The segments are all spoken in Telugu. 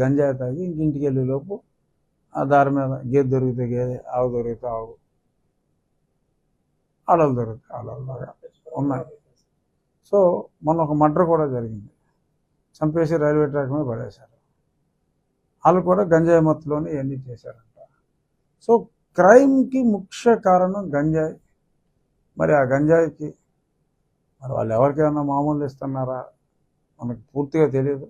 గంజాయి తాగి ఇంటికి వెళ్ళే లోపు ఆ దారి మీద గేదె దొరికితే గేదె, ఆవు దొరికితే ఆవు, ఆడలు దొరికితే ఆడలాగా ఉన్నాయి. సో మొన్న ఒక మర్డర్ కూడా జరిగింది, చంపేసి రైల్వే ట్రాక్ మీద పడేశారు. వాళ్ళు కూడా గంజాయి మత్తులోనే ఇవన్నీ చేశారంట. సో క్రైమ్కి ముఖ్య కారణం గంజాయి. మరి ఆ గంజాయికి మరి వాళ్ళు ఎవరికైనా మామూలు ఇస్తున్నారా మనకు పూర్తిగా తెలియదు.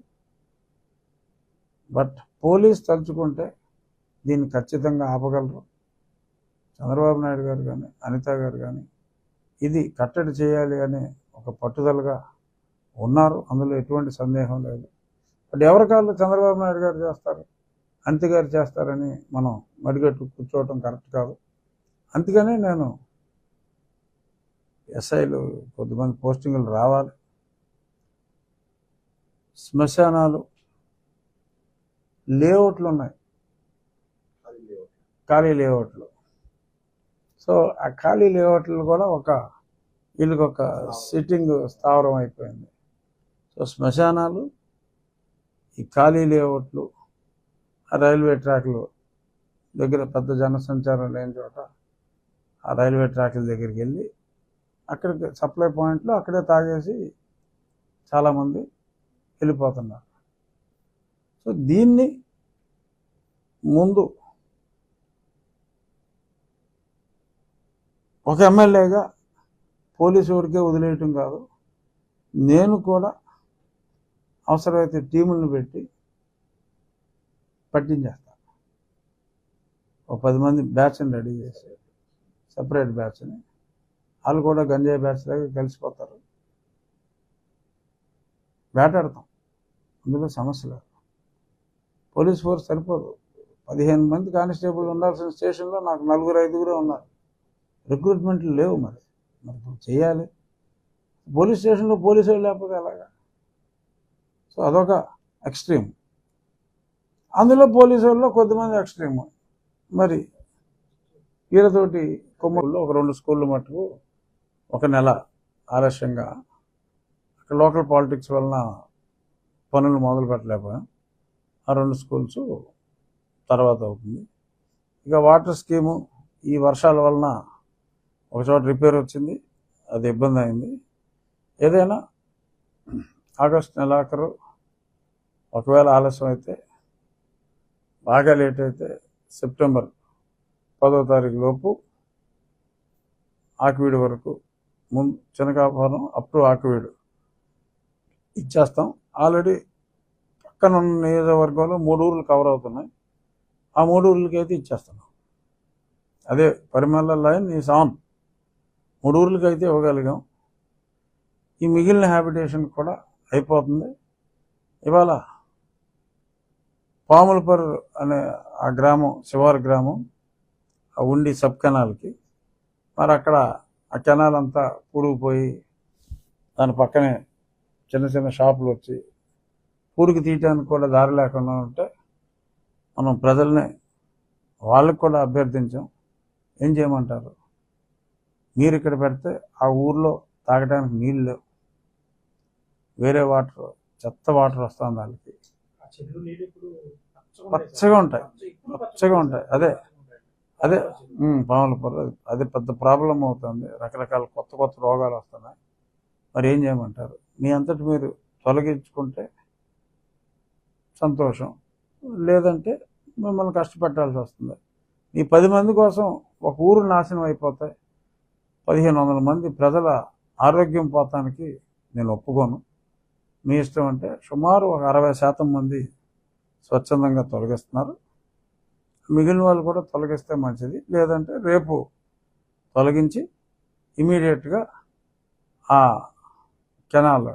బట్ పోలీస్ తలుచుకుంటే దీన్ని ఖచ్చితంగా ఆపగలరు. చంద్రబాబు నాయుడు గారు కానీ అనిత గారు కానీ ఇది కట్టడి చేయాలి అనే ఒక పట్టుదలగా ఉన్నారు, అందులో ఎటువంటి సందేహం లేదు. బట్ ఎవరి కాళ్ళు చంద్రబాబు నాయుడు గారు చేస్తారు, అనిత గారు చేస్తారని మనం మడిగట్టు కూర్చోవటం కరెక్ట్ కాదు. అందుకనే నేను ఎస్ఐలు కొద్దిమంది పోస్టింగులు రావాలి, శ్మశానాలు లేఅవుట్లు ఉన్నాయి, ఖాళీ లేఅవుట్లు. సో ఆ ఖాళీ లేఅవుట్లు కూడా వీళ్ళకి ఒక సిట్టింగ్ స్థావరం అయిపోయింది. సో శ్మశానాలు, ఈ ఖాళీ లేఅవుట్లు, ఆ రైల్వే ట్రాక్లు దగ్గర పెద్ద జనసంచారం లేని చోట ఆ రైల్వే ట్రాక్ల దగ్గరికి వెళ్ళి అక్కడికి సప్లై పాయింట్లో అక్కడే తాగేసి చాలామంది వెళ్ళిపోతున్నారు. సో దీన్ని ముందు ఒక ఎమ్మెల్యేగా పోలీసు ఊరికే వదిలేయటం కాదు, నేను కూడా అవసరమైతే టీములను పెట్టి పట్టించేస్తాను. ఒక 10 మంది బ్యాచ్ని రెడీ చేసి సపరేట్ బ్యాచ్ని, వాళ్ళు కూడా గంజాయి బ్యాచ్ లాగా కలిసిపోతారు, వేటాడతాం, అందులో సమస్య లేదు. పోలీస్ ఫోర్స్ సరిపోదు, 15 మంది కానిస్టేబుల్ ఉండాల్సిన స్టేషన్లో నాకు 4-5 ఉన్నారు. రిక్రూట్మెంట్లు లేవు. మరి చేయాలి. పోలీస్ స్టేషన్లో పోలీసు వాళ్ళు లేకపోతే ఎలాగా? సో అదొక ఎక్స్ట్రీమ్. అందులో పోలీసు వాళ్ళు కొద్దిమంది ఎక్స్ట్రీమ్. మరి వీళ్ళతోటి కొమ్మల్లో ఒక 2 స్కూళ్ళు మట్టుకు ఒక నెల ఆలస్యంగా అక్కడ లోకల్ పాలిటిక్స్ వలన పనులు మొదలు పెట్టలేకపోయాం. ఆ 2 స్కూల్స్ తర్వాత అవుతుంది. ఇక వాటర్ స్కీము ఈ వర్షాల వలన ఒకచోట రిపేర్ వచ్చింది, అది ఇబ్బంది అయింది. ఏదైనా ఆగస్టు నెలాఖరు ఒకవేళ ఆలస్యం అయితే, బాగా లేట్ అయితే సెప్టెంబర్ 10వ తారీఖు లోపు ఆకివీడు వరకు, ముందు చినకాపురం అప్ టు ఆకివీడు ఇచ్చేస్తాం. ఆల్రెడీ పక్కన ఉన్న నియోజకవర్గంలో 3 ఊర్లు కవర్ అవుతున్నాయి. ఆ 3 ఊర్లకి అయితే ఇచ్చేస్తున్నాం. అదే పరిమళ లైన్ ఈ సాన్ 3 ఊర్లకి అయితే ఇవ్వగలిగాం. ఈ మిగిలిన హ్యాబిటేషన్ కూడా అయిపోతుంది. ఇవాళ పాములపర్ అనే ఆ గ్రామం, శివారు గ్రామం, ఆ ఉండి సబ్ కెనాల్కి మరి అక్కడ ఆ కెనాల్ అంతా పూడుకుపోయి దాని పక్కనే చిన్న చిన్న షాపులు వచ్చి పూడికి తీయటానికి కూడా దారి లేకుండా ఉంటే మనం ప్రజల్ని వాళ్ళకి కూడా అభ్యర్థించాం. ఏం చేయమంటారు? మీరు ఇక్కడ పెడితే ఆ ఊర్లో తాగడానికి నీళ్ళు లేవు, వేరే వాటర్, చెత్త వాటర్ వస్తుంది వాళ్ళకి, పచ్చగా ఉంటాయి. అదే పాములపూర్ అది పెద్ద ప్రాబ్లం అవుతుంది. రకరకాల కొత్త రోగాలు వస్తున్నాయి. మరి ఏం చేయమంటారు? మీ అంతటి మీరు తొలగించుకుంటే సంతోషం, లేదంటే మిమ్మల్ని కష్టపెట్టాల్సి వస్తుంది. ఈ 10 మంది కోసం ఒక ఊరు నాశనం అయిపోతాయి, 1500 మంది ప్రజల ఆరోగ్యం పోతానికి నేను ఒప్పుకోను. మీ ఇష్టం. అంటే సుమారు ఒక 60% మంది స్వచ్ఛందంగా తొలగిస్తున్నారు. మిగిలిన వాళ్ళు కూడా తొలగిస్తే మంచిది, లేదంటే రేపు తొలగించి ఇమీడియట్గా ఆ కెనాల్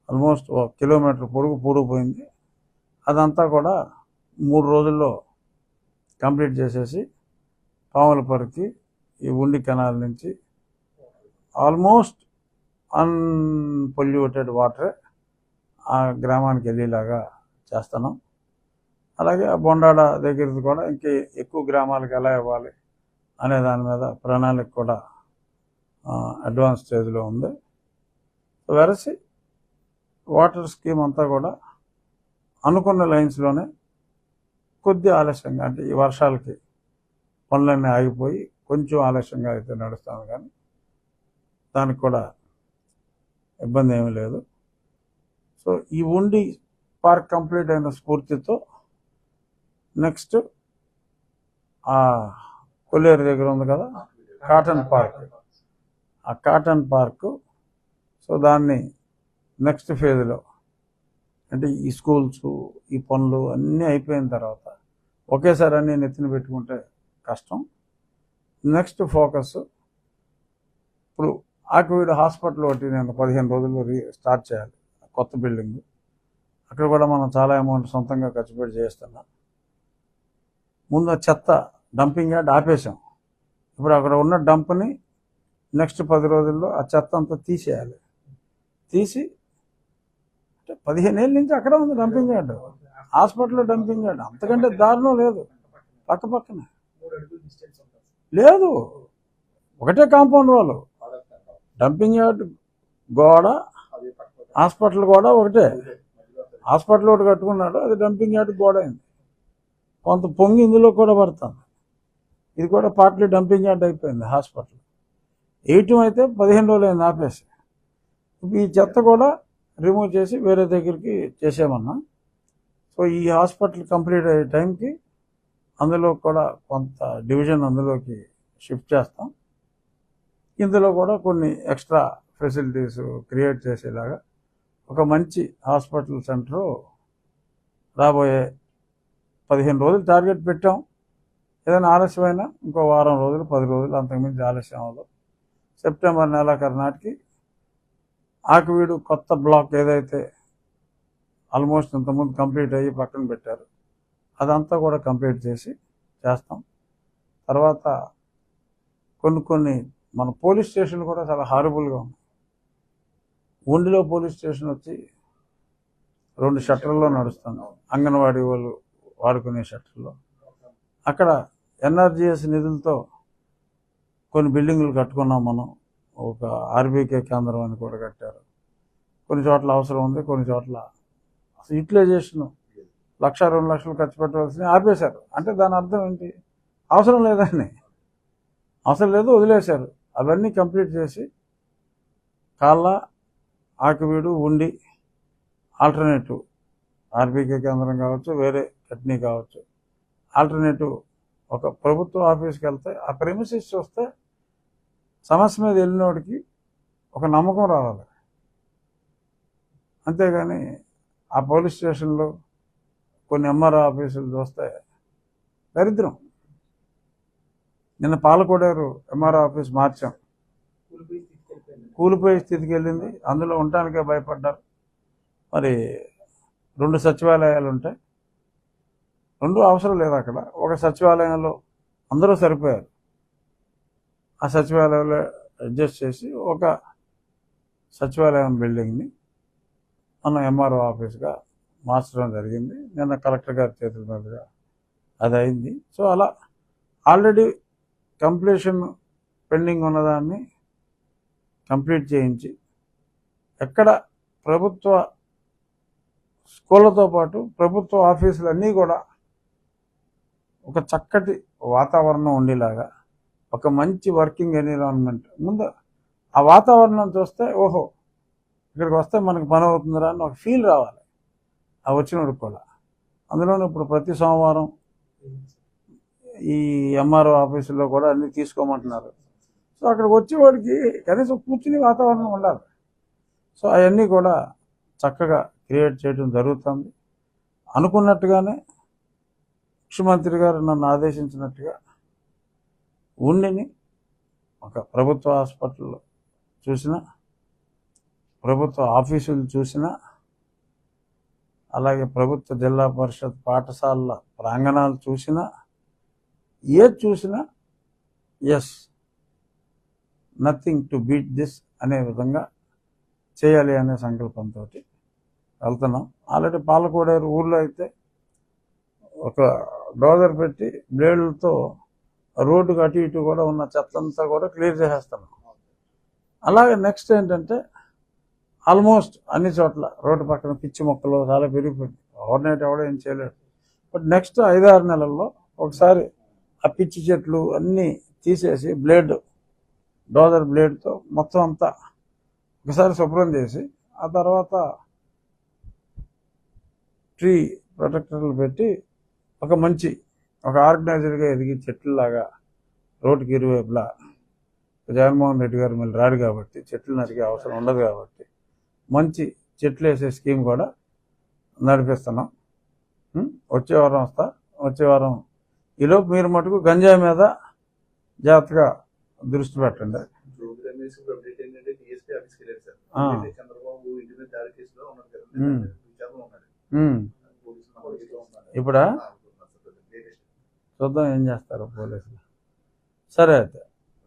ఆల్మోస్ట్ 1 కిలోమీటర్ పొడుగు పూడిపోయింది, అదంతా కూడా 3 రోజుల్లో కంప్లీట్ చేసేసి పాములపర్కి ఈ ఉండి కెనాల్ నుంచి ఆల్మోస్ట్ అన్పొల్యూటెడ్ వాటరే ఆ గ్రామానికి వెళ్ళేలాగా చేస్తున్నాం. అలాగే ఆ బొండాడ దగ్గరది కూడా ఇంకే ఎక్కువ గ్రామాలకు ఎలా ఇవ్వాలి అనే దాని మీద ప్రణాళిక కూడా అడ్వాన్స్ స్టేజ్లో ఉంది. వెరసి వాటర్ స్కీమ్ అంతా కూడా అనుకున్న లైన్స్లోనే కొద్ది ఆలస్యంగా, అంటే ఈ వర్షాలకి పనులన్నీ ఆగిపోయి కొంచెం ఆలస్యంగా అయితే నడుస్తాను, కానీ దానికి కూడా ఇబ్బంది ఏమీ లేదు. సో ఈ ఉండి పార్క్ కంప్లీట్ అయిన స్ఫూర్తితో నెక్స్ట్ ఆ కొల్లేరు దగ్గర ఉంది కదా కాటన్ పార్క్, ఆ కాటన్ పార్కు, సో దాన్ని నెక్స్ట్ ఫేజ్లో, అంటే ఈ స్కూల్స్ ఈ పనులు అన్నీ అయిపోయిన తర్వాత ఒకేసారి అన్నీ నెత్తిన పెట్టుకుంటే కష్టం. నెక్స్ట్ ఫోకస్ ఇప్పుడు ఆకువీడు హాస్పిటల్ ఒకటి నేను 15 రోజుల్లో స్టార్ట్ చేయాలి, కొత్త బిల్డింగ్. అక్కడ కూడా మనం చాలా అమౌంట్ సొంతంగా ఖర్చు పెట్టి చేస్తున్నాం. ముందు చెత్త డంపింగ్ యార్డ్ ఆపేసాం. ఇప్పుడు అక్కడ ఉన్న డంప్ని నెక్స్ట్ 10 రోజుల్లో ఆ చెత్త అంతా తీసేయాలి. తీసి 15 ఏళ్ళ నుంచి అక్కడ ఉంది డంపింగ్ యార్డ్, హాస్పిటల్లో డంపింగ్ యార్డ్, అంతకంటే దారుణం లేదు. పక్కనే లేదు, ఒకటే కాంపౌండ్ వాళ్ళు, డంపింగ్ యార్డ్ గోడ, హాస్పిటల్ కూడా ఒకటే. హాస్పిటల్ ఒకటి కట్టుకున్నాడు, అది డంపింగ్ యార్డ్ గోడ అయింది. కొంత పొంగి ఇందులో కూడా పడుతుంది. ఇది కూడా పార్ట్లీ డంపింగ్ యార్డ్ అయిపోయింది హాస్పిటల్. వేయటం అయితే 15 రోజులు అయింది ఆపేసి. ఈ చెత్త కూడా రిమూవ్ చేసి వేరే దగ్గరికి చేసామన్నా. సో ఈ హాస్పిటల్ కంప్లీట్ అయ్యే టైంకి అందులో కూడా కొంత డివిజన్ అందులోకి షిఫ్ట్ చేస్తాం. ఇందులో కూడా కొన్ని ఎక్స్ట్రా ఫెసిలిటీస్ క్రియేట్ చేసేలాగా ఒక మంచి హాస్పిటల్ సెంటరు రాబోయే 15 రోజులు టార్గెట్ పెట్టాం. ఏదైనా ఆలస్యమైనా ఇంకో వారం రోజులు 10 రోజులు అంతకుమించి ఆలస్యం అవ్వదు. సెప్టెంబర్ నెలాఖరు నాటికి ఆకువీడు కొత్త బ్లాక్ ఏదైతే ఆల్మోస్ట్ ఇంతకుముందు కంప్లీట్ అయ్యి పక్కన పెట్టారు, అదంతా కూడా కంప్లీట్ చేస్తాం. తర్వాత కొన్ని మన పోలీస్ స్టేషన్లు కూడా చాలా హారబుల్గా ఉన్నాయి. ఉండిలో పోలీస్ స్టేషన్ వచ్చి 2 షట్టర్లో నడుస్తుంది, అంగన్వాడీ వాళ్ళు వాడుకునే షట్టర్లో. అక్కడ ఎన్ఆర్జీఎస్ నిధులతో కొన్ని బిల్డింగులు కట్టుకున్నాం మనం. ఒక ఆర్బీకే కేంద్రం అని కూడా కట్టారు. కొన్ని చోట్ల అవసరం ఉంది, కొన్ని చోట్ల అసలు యూటిలైజేషన్ 1-2 లక్షలు ఖర్చు పెట్టవలసిన ఆపేశారు. అంటే దాని అర్థం ఏంటి? అవసరం లేదని, అవసరం లేదు వదిలేశారు. అవన్నీ కంప్లీట్ చేసి కాళ్ళ, ఆకువీడు, ఉండి ఆల్టర్నేటివ్ ఆర్బీకే కేంద్రం కావచ్చు, వేరే కట్నీ కావచ్చు, ఆల్టర్నేటివ్ ఒక ప్రభుత్వ ఆఫీస్కి వెళ్తే ఆ ప్రెమిసెస్ చూస్తే సమస్య మీద వెళ్ళినోడికి ఒక నమ్మకం రావాలి. అంతేగాని ఆ పోలీస్ స్టేషన్లో కొన్ని ఎంఆర్ఓ ఆఫీసులు చూస్తే దరిద్రం. నిన్న పాలకోడేరు ఎంఆర్ఓ ఆఫీస్ మార్చాం, కూలిపోయే స్థితికి వెళ్ళింది. అందులో ఉండటానికే భయపడ్డారు. మరి 2 సచివాలయాలు ఉంటాయి, 2 అవసరం లేదు అక్కడ. ఒక సచివాలయంలో అందరూ సరిపోయారు. ఆ సచివాలయంలో అడ్జస్ట్ చేసి ఒక సచివాలయం బిల్డింగ్ని మనం ఎంఆర్ఓ ఆఫీస్గా మార్చడం జరిగింది. నిన్న కలెక్టర్ గారి చేతుల మీదుగా అది అయింది. సో అలా ఆల్రెడీ కంప్లీషన్ పెండింగ్ ఉన్నదాన్ని కంప్లీట్ చేయించి, ఎక్కడ ప్రభుత్వ స్కూళ్ళతో పాటు ప్రభుత్వ ఆఫీసులన్నీ కూడా ఒక చక్కటి వాతావరణం ఉండేలాగా, ఒక మంచి వర్కింగ్ ఎన్విరాన్మెంట్. ముందు ఆ వాతావరణం చూస్తే ఓహో ఇక్కడికి వస్తే మనకు పని అవుతుందిరా అని ఒక ఫీల్ రావాలి ఆ వచ్చినప్పుడు కూడా. అందులోనే ఇప్పుడు ప్రతి సోమవారం ఈ ఎంఆర్ఓ ఆఫీసుల్లో కూడా అన్నీ తీసుకోమంటున్నారు. సో అక్కడికి వచ్చేవాడికి కనీసం కూర్చుని వాతావరణం ఉండాలి. సో అవన్నీ కూడా చక్కగా క్రియేట్ చేయడం జరుగుతుంది. అనుకున్నట్టుగానే ముఖ్యమంత్రి గారు నన్ను ఆదేశించినట్టుగా ఉండిని ఒక ప్రభుత్వ హాస్పిటల్ చూసినా, ప్రభుత్వ ఆఫీసులు చూసినా, అలాగే ప్రభుత్వ జిల్లా పరిషత్ పాఠశాలల ప్రాంగణాలు చూసినా, ఏది చూసినా is nothing to beat this అనే విధంగా చేయాలి అనే సంకల్పంతో వెళ్తున్నాం. ఆల్రెడీ పాలకోడేరు ఊర్లో అయితే ఒక డోజర్ పెట్టి బ్లేడ్లతో రోడ్డుకు అటు ఇటు కూడా ఉన్న చెత్తంతా కూడా క్లియర్ చేసేస్తున్నాం. అలాగే నెక్స్ట్ ఏంటంటే ఆల్మోస్ట్ అన్ని చోట్ల రోడ్డు పక్కన పిచ్చి మొక్కలు చాలా పెరిగిపోయింది. ఓవర్ నైట్ ఎవడో ఏం చేయలేడు. బట్ నెక్స్ట్ 5-6 నెలల్లో ఒకసారి ఆ పిచ్చి చెట్లు అన్నీ తీసేసి డోజర్ బ్లేడ్తో మొత్తం అంతా ఒకసారి శుభ్రం చేసి ఆ తర్వాత ట్రీ ప్రొటెక్టర్లు పెట్టి ఒక ఆర్గనైజర్గా ఎదిగి చెట్లలాగా రోడ్డుకి ఇరువైపులా జగన్మోహన్ రెడ్డి గారు మళ్ళీ రాడు కాబట్టి చెట్లు నరికే అవసరం ఉండదు కాబట్టి మంచి చెట్లు వేసే స్కీమ్ కూడా నడిపిస్తున్నాం. వచ్చే వారం వస్తా. వచ్చే వారం ఈలోపు మీరు మటుకు గంజాయి మీద జాగ్రత్తగా దృష్టి పెట్టండి. ఇప్పుడా చూద్దాం ఏం చేస్తారు పోలీసులు. సరే అయితే